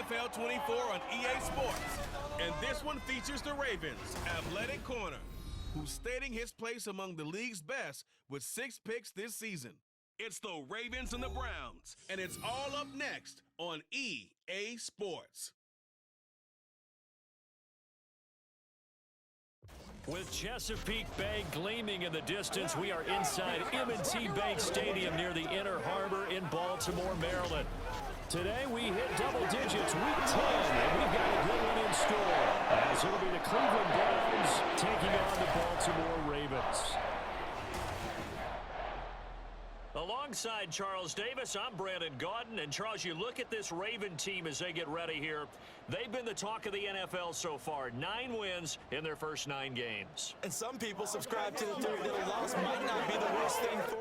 NFL 24 on EA Sports. And this one features the Ravens' athletic corner, who's stating his place among the league's best with 6 picks this season. It's the Ravens and the Browns, and it's all up next on EA Sports. With Chesapeake Bay gleaming in the distance, we are inside M&T Bank Stadium near the Inner Harbor in Baltimore, Maryland. Today we hit double digits, week 10, and we've got a good one in store, as it'll be the Cleveland Browns taking on the Baltimore Ravens. Alongside Charles Davis, I'm Brandon Gaudin. And Charles, you look at this Raven team as they get ready here. They've been the talk of the NFL so far. 9 wins in their first 9 games. And some people subscribe to the theory that a loss might not be the worst thing for.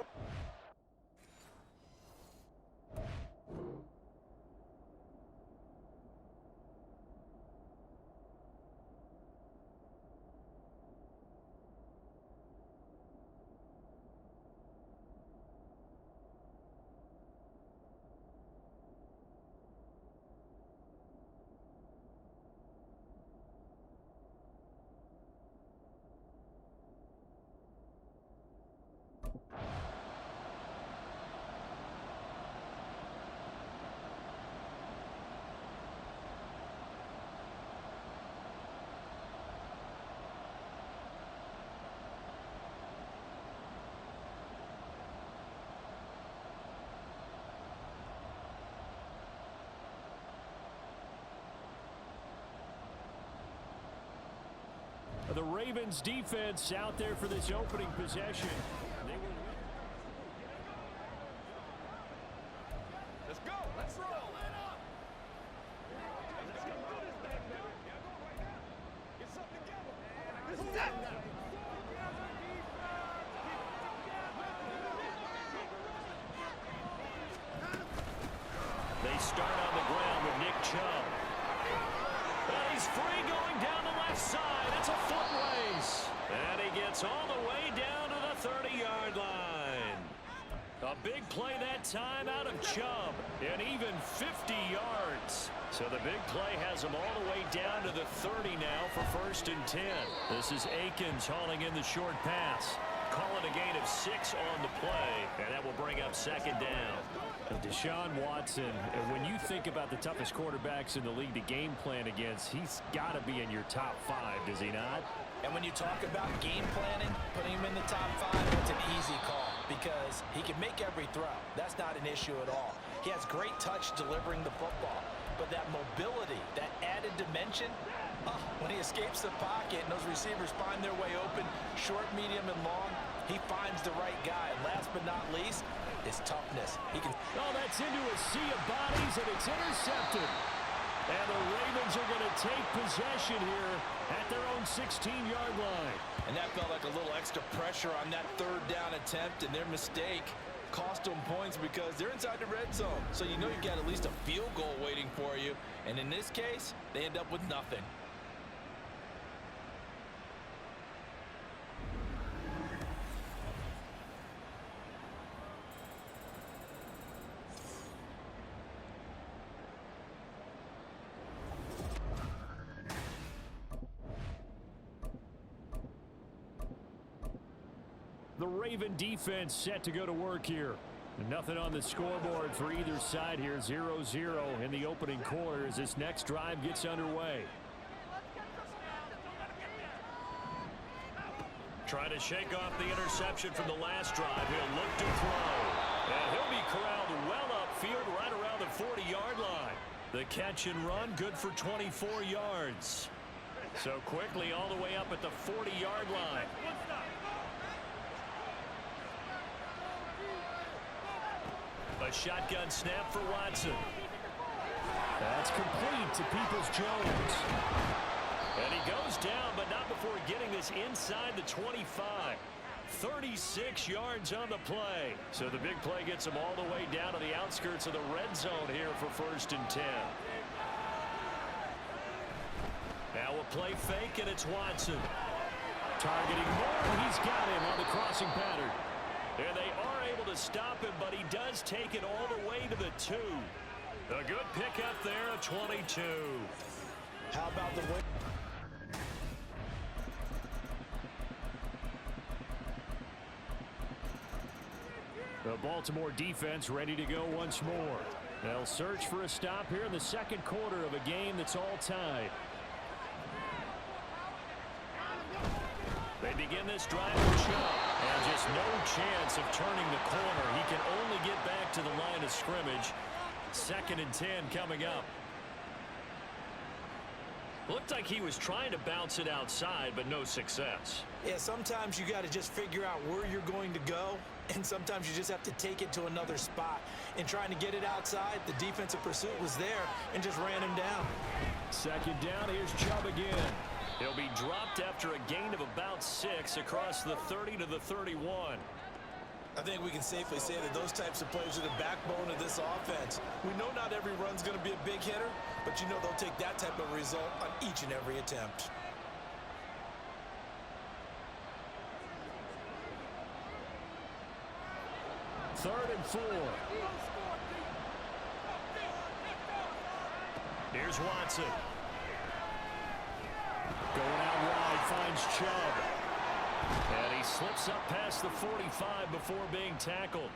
The Ravens defense out there for this opening possession. Let's go. Let's roll. Get something together. They start on the ground with Nick Chubb. And he's free going down the left side. It's a foot race. And he gets all the way down to the 30-yard line. A big play that time out of Chubb. And even 50 yards. So the big play has him all the way down to the 30 now for 1st and 10. This is Akins hauling in the short pass. Calling a gain of 6 on the play. And that will bring up 2nd down. Deshaun Watson, when you think about the toughest quarterbacks in the league to game plan against, he's got to be in your top 5, does he not? And when you talk about game planning, putting him in the top 5, it's an easy call because he can make every throw. That's not an issue at all. He has great touch delivering the football. But that mobility, that added dimension, when he escapes the pocket and those receivers find their way open, short, medium, and long, he finds the right guy. And last but not least, his toughness. He can. Oh, that's into a sea of bodies, and it's intercepted. And the Ravens are going to take possession here at their own 16-yard line. And that felt like a little extra pressure on that 3rd down attempt, and their mistake cost them points because they're inside the red zone. So you know you've got at least a field goal waiting for you. And in this case, they end up with nothing. The Raven defense set to go to work here. Nothing on the scoreboard for either side here. 0-0 in the opening quarter as this next drive gets underway. Trying to shake off the interception from the last drive. He'll look to throw. And he'll be corralled well upfield right around the 40-yard line. The catch and run good for 24 yards. So quickly all the way up at the 40-yard line. A shotgun snap for Watson. That's complete to Peoples-Jones. And he goes down, but not before getting this inside the 25. 36 yards on the play. So the big play gets him all the way down to the outskirts of the red zone here for 1st and 10. Now a play fake, and it's Watson. Targeting Moore, he's got him on the crossing pattern. And they are able to stop him, but he does take it all the way to the 2. A good pickup there at 22. How about the win? The Baltimore defense ready to go once more. They'll search for a stop here in the second quarter of a game that's all tied. They begin this drive with Chubb, and just no chance of turning the corner. He can only get back to the line of scrimmage. 2nd and 10 coming up. Looked like he was trying to bounce it outside, but no success. Yeah, sometimes you got to just figure out where you're going to go, and sometimes you just have to take it to another spot. In trying to get it outside, the defensive pursuit was there and just ran him down. 2nd down, here's Chubb again. He'll be dropped after a gain of about 6 across the 30 to the 31. I think we can safely say that those types of plays are the backbone of this offense. We know not every run's going to be a big hitter, but you know they'll take that type of result on each and every attempt. Third and 4. Here's Watson. Going out wide, finds Chubb. And he slips up past the 45 before being tackled.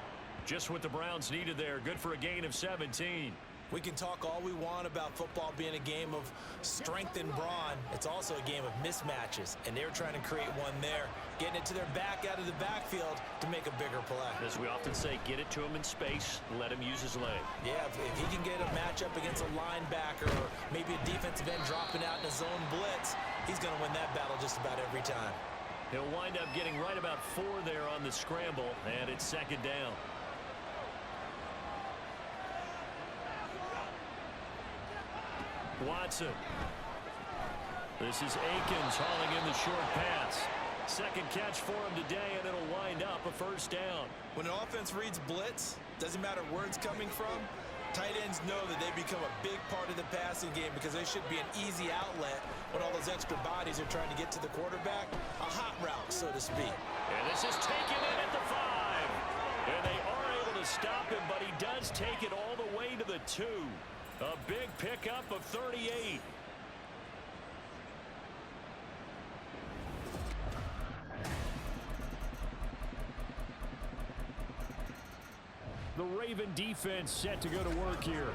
Just what the Browns needed there. Good for a gain of 17. We can talk all we want about football being a game of strength and brawn. It's also a game of mismatches, and they're trying to create one there, getting it to their back out of the backfield to make a bigger play. As we often say, get it to him in space, let him use his leg. Yeah, if he can get a matchup against a linebacker or maybe a defensive end dropping out in a zone blitz, he's going to win that battle just about every time. He'll wind up getting right about 4 there on the scramble, and it's 2nd down. Watson. This is Akins hauling in the short pass. 2nd catch for him today, and it'll wind up a 1st down. When an offense reads blitz, doesn't matter where it's coming from, tight ends know that they become a big part of the passing game because they should be an easy outlet when all those extra bodies are trying to get to the quarterback. A hot route, so to speak. And this is taken in at the 5. And they are able to stop him, but he does take it all the way to the 2. A big pickup of 38. The Raven defense set to go to work here.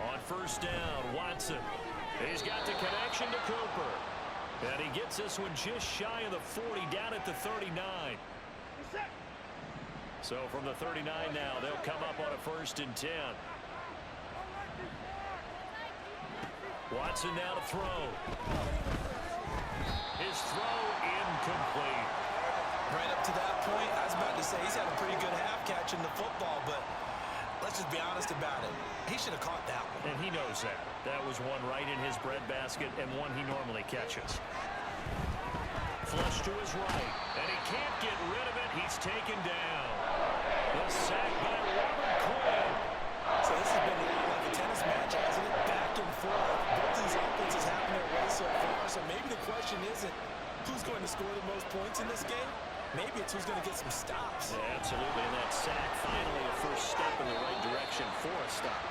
On 1st down, Watson. He's got the connection to Cooper. And he gets this one just shy of the 40, down at the 39. So from the 39 now, they'll come up on a 1st and 10. Watson now to throw. His throw incomplete. Right up to that point, I was about to say he's had a pretty good half catching the football, but let's just be honest about it. He should have caught that one. And he knows that. That was one right in his breadbasket and one he normally catches. Flush to his right, and he can't get rid of it. He's taken down. The sack by Robert Quinn. So this has been like a tennis match, hasn't it? Back and forth. Both these offenses having their way so far. So maybe the question isn't who's going to score the most points in this game. Maybe it's who's going to get some stops. Yeah, absolutely. And that sack finally a first step in the right direction for a stop.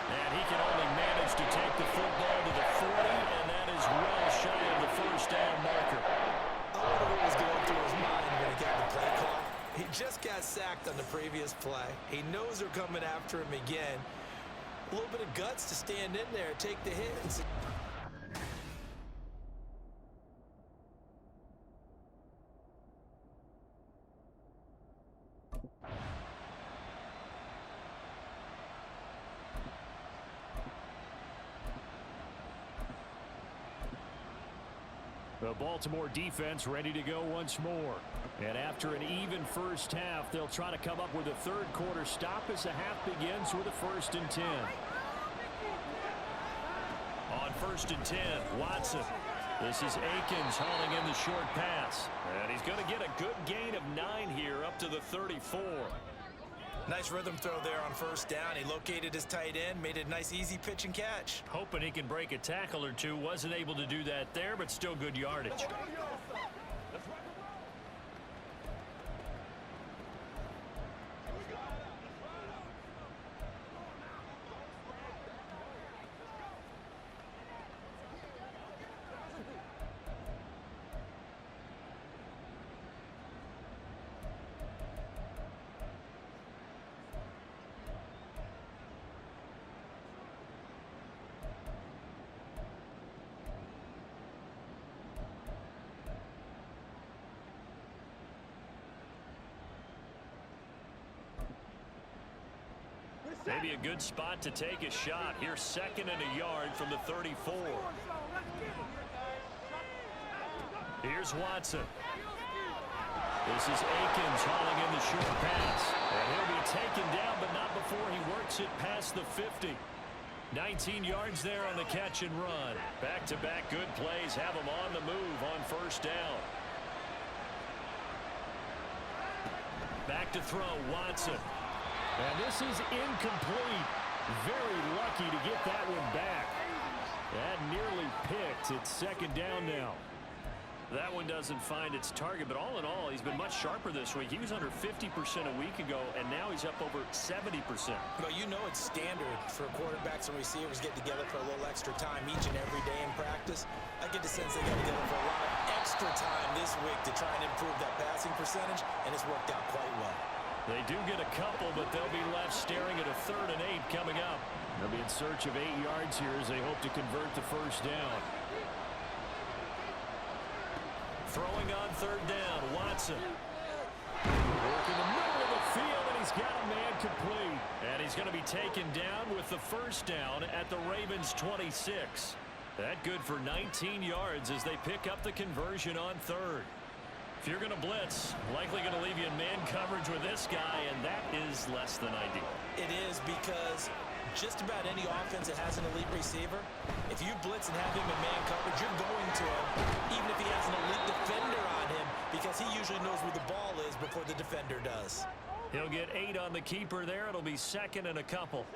And he can only manage to take the football to the 40, and that is well shy of the 1st down marker. I wonder what was going through his mind when he got the play call. He just got sacked on the previous play. He knows they're coming after him again. A little bit of guts to stand in there, take the hits. The Baltimore defense ready to go once more. And after an even first half, they'll try to come up with a 3rd quarter stop as the half begins with a 1st and 10. On 1st and 10, Watson. This is Akins hauling in the short pass. And he's going to get a good gain of 9 here up to the 34. Nice rhythm throw there on first down. He located his tight end, made it a nice easy pitch and catch. Hoping he can break a tackle or two. Wasn't able to do that there, but still good yardage. Maybe a good spot to take a shot. Here's 2nd and a yard from the 34. Here's Watson. This is Akins hauling in the short pass. And he'll be taken down, but not before he works it past the 50. 19 yards there on the catch and run. Back-to-back good plays have him on the move on first down. Back to throw, Watson. And this is incomplete. Very lucky to get that one back. That nearly picked. It's 2nd down now. That one doesn't find its target, but all in all, he's been much sharper this week. He was under 50% a week ago, and now he's up over 70%. Well, you know it's standard for quarterbacks and receivers get together for a little extra time each and every day in practice. I get the sense they got together for a lot of extra time this week to try and improve that passing percentage, and it's worked out quite well. They do get a couple, but they'll be left staring at a 3rd and 8 coming up. They'll be in search of 8 yards here as they hope to convert the first down. Throwing on 3rd down, Watson. Working the middle of the field, and he's got a man complete. And he's going to be taken down with the first down at the Ravens' 26. That good for 19 yards as they pick up the conversion on 3rd. If you're going to blitz, likely going to leave you in man coverage with this guy, and that is less than ideal. It is because just about any offense that has an elite receiver, if you blitz and have him in man coverage, you're going to him, even if he has an elite defender on him, because he usually knows where the ball is before the defender does. He'll get 8 on the keeper there. It'll be 2nd and a couple.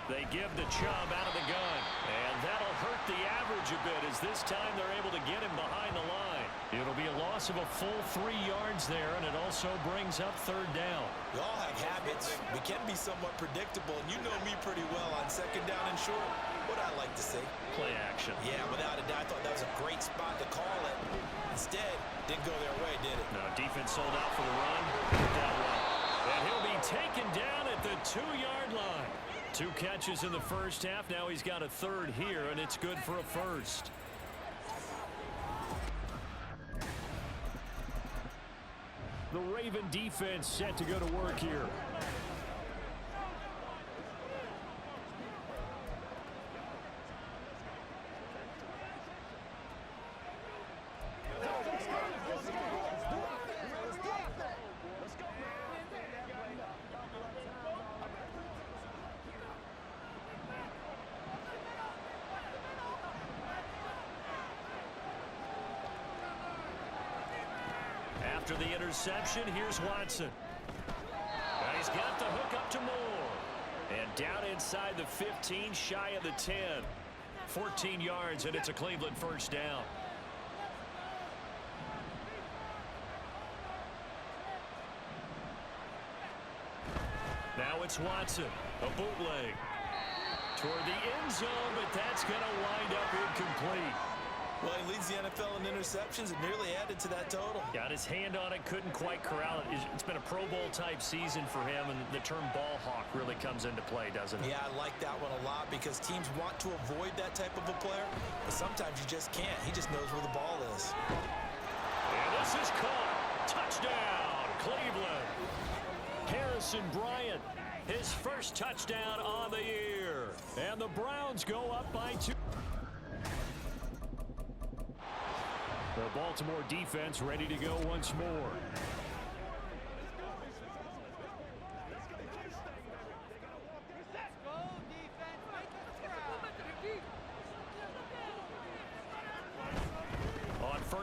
They give to Chubb out of the gun. And that'll hurt the average a bit as this time they're able to get him behind the line. It'll be a loss of a full 3 yards there, and it also brings up 3rd down. We all have habits. We can be somewhat predictable, and you know me pretty well on 2nd down and short. What I like to say? Play action. Yeah, without a doubt, I thought that was a great spot to call it. Instead, didn't go their way, did it? No, defense sold out for the run. That one. And he'll be taken down at the 2-yard line. 2 catches in the first half. Now he's got a 3rd here, and it's good for a 1st. The Raven defense set to go to work here. After the interception, here's Watson. And he's got the hook up to Moore. And down inside the 15, shy of the 10. 14 yards, and it's a Cleveland first down. Now it's Watson, a bootleg. Toward the end zone, but that's going to wind up incomplete. Well, he leads the NFL in interceptions and nearly added to that total. Got his hand on it, couldn't quite corral it. It's been a Pro Bowl-type season for him, and the term ball hawk really comes into play, doesn't it? Yeah, I like that one a lot because teams want to avoid that type of a player, but sometimes you just can't. He just knows where the ball is. And this is caught. Touchdown, Cleveland. Harrison Bryant, his first touchdown on the year. And the Browns go up by 2. The Baltimore defense ready to go once more.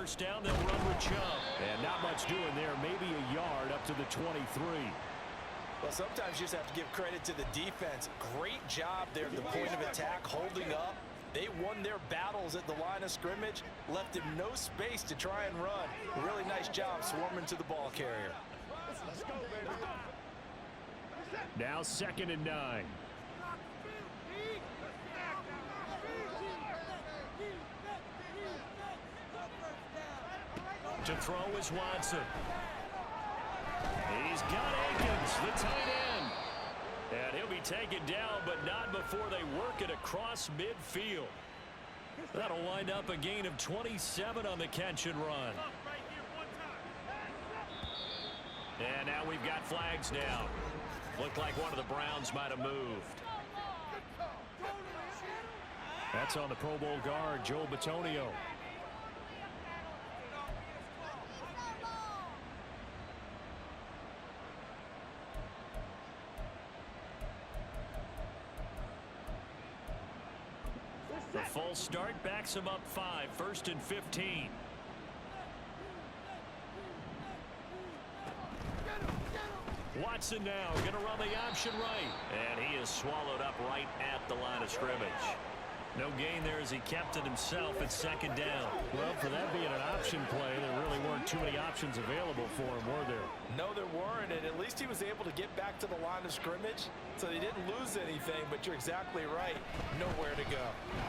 first down. They'll run with Chubb. And not much doing there. Maybe a yard up to the 23. Well, sometimes you just have to give credit to the defense. Great job there at the point of attack, holding up. They won their battles at the line of scrimmage, left him no space to try and run. Really nice job swarming to the ball carrier. Now 2nd and 9. To throw is Watson. He's got Akins, the tight end. And he'll be taken down, but not before they work it across midfield. That'll wind up a gain of 27 on the catch and run. And now we've got flags down. Looked like one of the Browns might have moved. That's on the Pro Bowl guard, Joe Bitonio. The full start backs him up 5, 1st and 15. Watson now going to run the option right. And he is swallowed up right at the line of scrimmage. No gain there as he kept it himself at 2nd down. Well, for that being an option play, there really weren't too many options available for him, were there? No, there weren't, and at least he was able to get back to the line of scrimmage, so they didn't lose anything, but you're exactly right. Nowhere to go.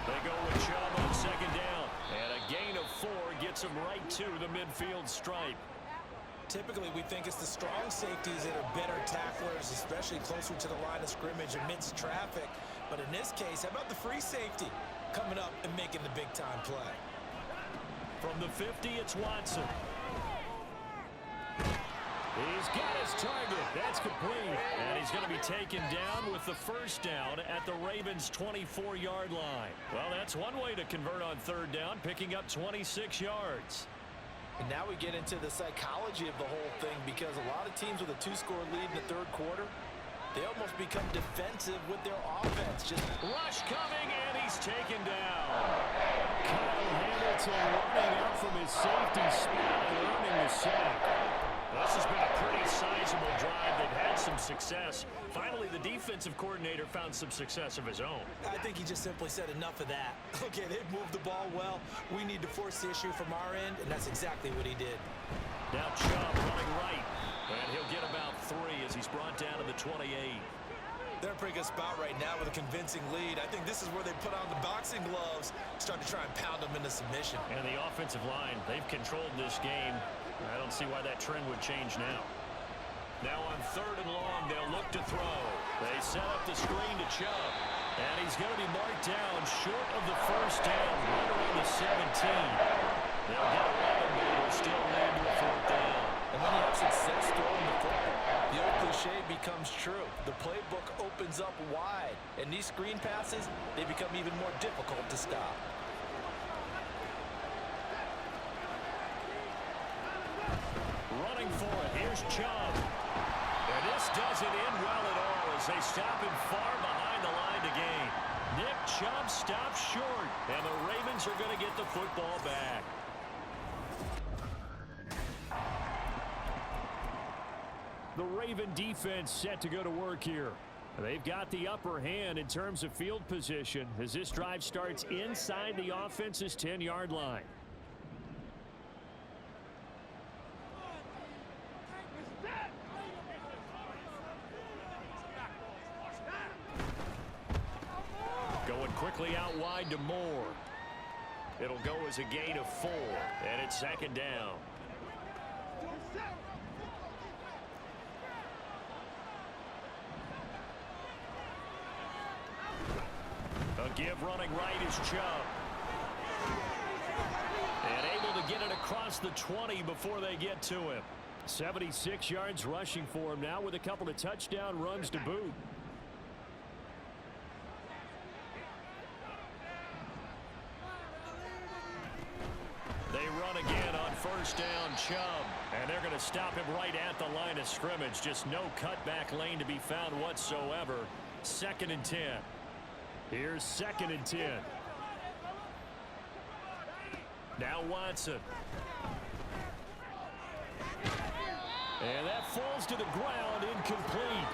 They go with Chubb on 2nd down. And a gain of 4 gets him right to the midfield stripe. Typically, we think it's the strong safeties that are better tacklers, especially closer to the line of scrimmage amidst traffic. But in this case, how about the free safety coming up and making the big-time play? From the 50, it's Watson. He's got his target. That's complete. And he's going to be taken down with the first down at the Ravens' 24-yard line. Well, that's one way to convert on 3rd down, picking up 26 yards. And now we get into the psychology of the whole thing, because a lot of teams with a 2-score lead in the 3rd quarter, they almost become defensive with their offense. Just rush coming, and he's taken down. Kyle Hamilton running out from his safety spot and earning the sack. This has been a pretty sizable drive. They've had some success. Finally, the defensive coordinator found some success of his own. I think he just simply said enough of that. Okay, they've moved the ball well. We need to force the issue from our end, and that's exactly what he did. Now Chubb running right, and he'll get about 3 as he's brought down to the 28. They're in a pretty good spot right now with a convincing lead. I think this is where they put on the boxing gloves, start to try and pound them into submission. And the offensive line, they've controlled this game. I don't see why that trend would change now. Now on 3rd and long, they'll look to throw. They set up the screen to Chubb. And he's going to be marked down short of the first down, right around the 17. They'll get 11, but it'll still land to a 4th down. And when you have success throwing the football, the old cliche becomes true. The playbook opens up wide. And these screen passes, they become even more difficult to stop. Running for it, here's Chubb. And this doesn't end well at all as they stop him far behind the line to gain. Nick Chubb stops short, and the Ravens are going to get the football back. The Raven defense set to go to work here. They've got the upper hand in terms of field position as this drive starts inside the offense's 10-yard line. Going quickly out wide to Moore. It'll go as a gain of 4, and it's 2nd down. A give running right is Chubb. And able to get it across the 20 before they get to him. 76 yards rushing for him now with a couple of touchdown runs to boot. They run again on 1st down, Chubb. And they're going to stop him right at the line of scrimmage. Just no cutback lane to be found whatsoever. 2nd and 10. Here's 2nd and 10. Now Watson. And that falls to the ground, incomplete.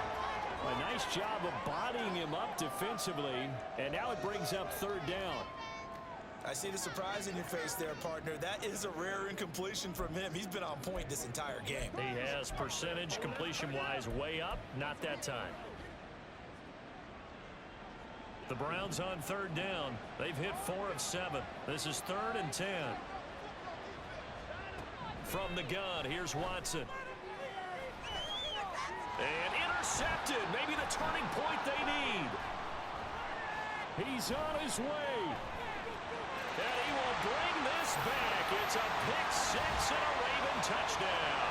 A nice job of bodying him up defensively, and now it brings up third down. I see the surprise in your face there, partner. That is a rare incompletion from him. He's been on point this entire game. He has percentage completion-wise way up, not that time. The Browns on third down. They've hit 4 of 7. This is 3rd and 10. From the gun, here's Watson. And intercepted. Maybe the turning point they need. He's on his way. And he will bring this back. It's a pick 6 and a Raven touchdown.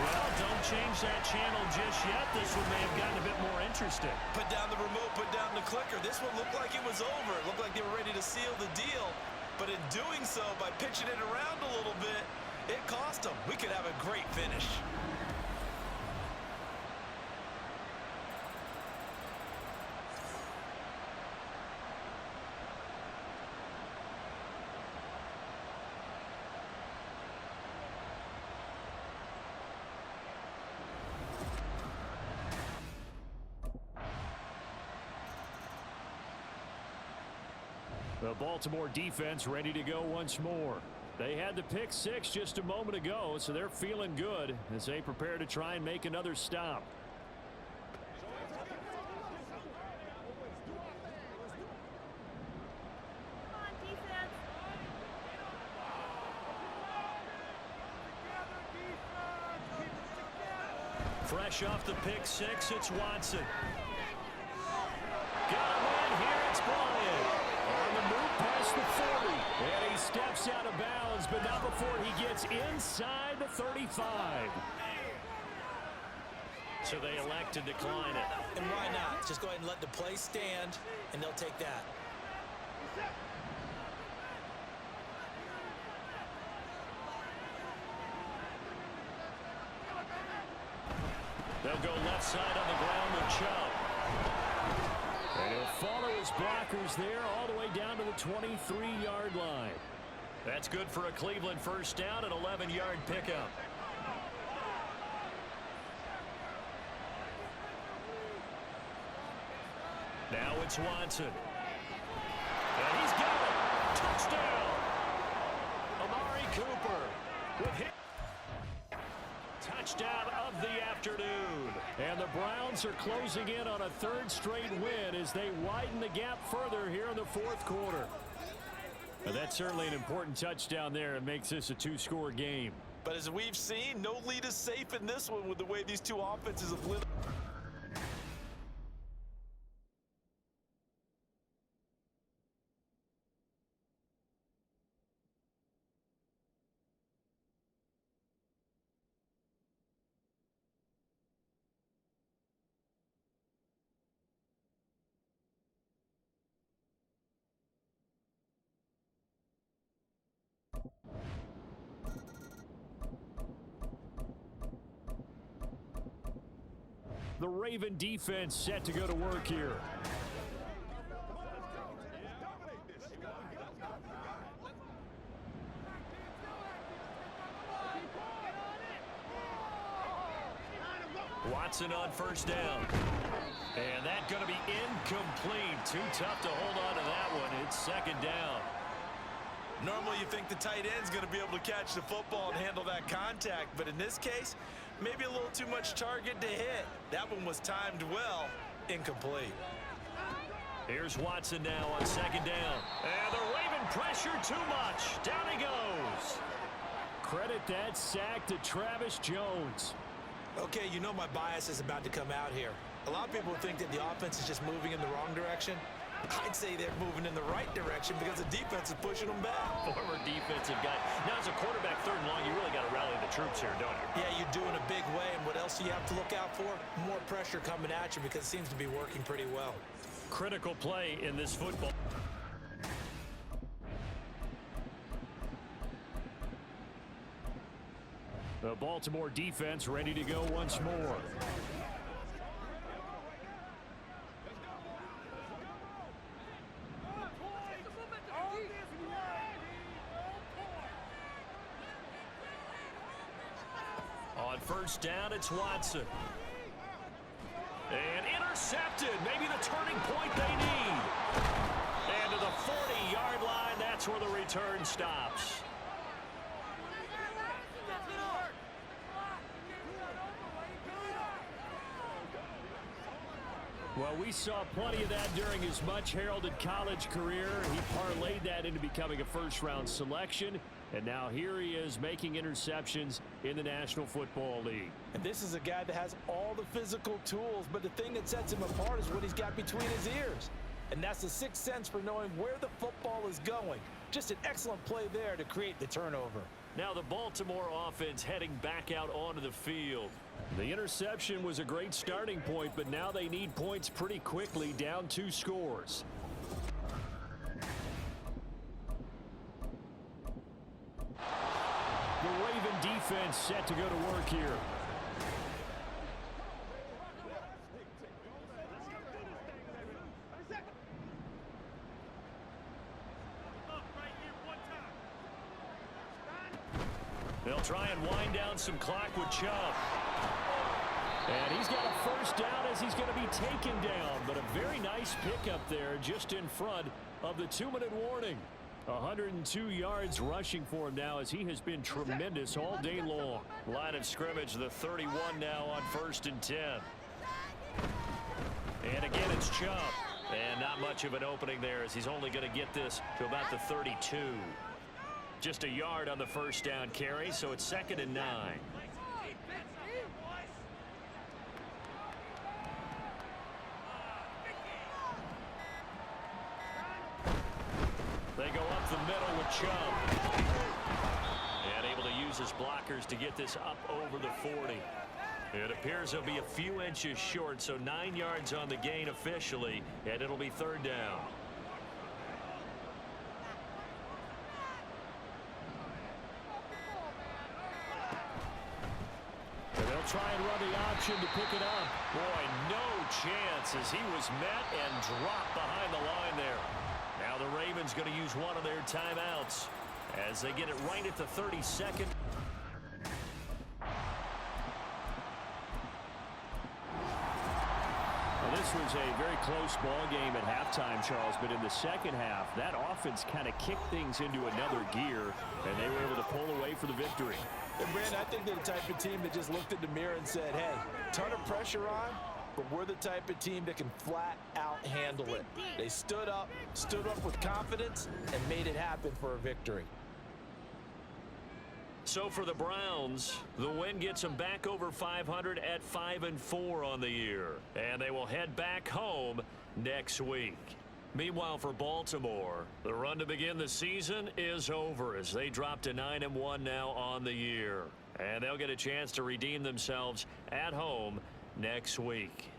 Well, don't change that channel just yet. This one may have gotten a bit more interesting. Put down the remote, put down the clicker. This one looked like it was over. It looked like they were ready to seal the deal. But in doing so, by pitching it around a little bit, it cost them. We could have a great finish. The Baltimore defense ready to go once more. They had the pick 6 just a moment ago, so they're feeling good as they prepare to try and make another stop. Fresh off the pick 6, it's Watson. Got him in here, it's Bryant. On the move past the 40. And he steps out of bounds, but not before he gets inside the 35. So they elect to decline it. And why not? Just go ahead and let the play stand, and they'll take that. They'll go left side on the ground with Chubb. And he'll follow his blockers there all the way down to the 23-yard line. That's good for a Cleveland first down, an 11-yard pickup. Now it's Watson. And he's got it. Touchdown. Amari Cooper with hit. Touchdown of the afternoon. And the Browns are closing in on a 3rd straight win as they widen the gap further here in the 4th quarter. Now that's certainly an important touchdown there. It makes this a 2-score game. But as we've seen, no lead is safe in this one with the way these two offenses have lit. The Raven defense set to go to work here. Watson on first down. And that's going to be incomplete. Too tough to hold on to that one. It's 2nd down. Normally you think the tight end's going to be able to catch the football and handle that contact, but in this case, maybe a little too much target to hit. That one was timed well. Incomplete. Here's Watson now on 2nd down. And the Raven pressure too much. Down he goes. Credit that sack to Travis Jones. Okay, you know my bias is about to come out here. A lot of people think that the offense is just moving in the wrong direction. I'd say they're moving in the right direction because the defense is pushing them back. Former defensive guy. Now, as a quarterback 3rd and long, you really got to rally the troops here, don't you? Yeah, you're doing a big way, and what else do you have to look out for? More pressure coming at you because it seems to be working pretty well. Critical play in this football. The Baltimore defense ready to go once more. first down, it's Watson. And intercepted. Maybe the turning point they need. And to the 40-yard line, that's where the return stops. Well, we saw plenty of that during his much-heralded college career. He parlayed that into becoming a first-round selection, and now here he is making interceptions in the National Football League. And this is a guy that has all the physical tools, but the thing that sets him apart is what he's got between his ears. And that's the sixth sense for knowing where the football is going. Just an excellent play there to create the turnover. Now the Baltimore offense heading back out onto the field. The interception was a great starting point, but now they need points pretty quickly, down 2 scores. The Raven defense set to go to work here. They'll try and wind down some clock with Chubb. And he's got a first down as he's going to be taken down. But a very nice pickup there just in front of the 2-minute warning. 102 yards rushing for him now as he has been tremendous all day long. Line of scrimmage, the 31 now on 1st and 10. And again, it's Chubb. And not much of an opening there as he's only going to get this to about the 32. Just a yard on the first down carry, so it's 2nd and 9. They go up the middle with Chubb. And able to use his blockers to get this up over the 40. It appears he'll be a few inches short, so 9 yards on the gain officially, and it'll be 3rd down. Try and run the option to pick it up. Boy, no chance as he was met and dropped behind the line there. Now the Ravens going to use one of their timeouts as they get it right at the 32nd. Well, this was a very close ball game at halftime, Charles, but in the second half, that offense kind of kicked things into another gear, and they were able to pull away for the victory. And Brandon, I think they're the type of team that just looked in the mirror and said, hey, ton of pressure on, but we're the type of team that can flat out handle it. They stood up with confidence, and made it happen for a victory. So for the Browns, the win gets them back over 500 at 5-4 on the year. And they will head back home next week. Meanwhile, for Baltimore, the run to begin the season is over as they drop to 9-1 now on the year. And they'll get a chance to redeem themselves at home next week.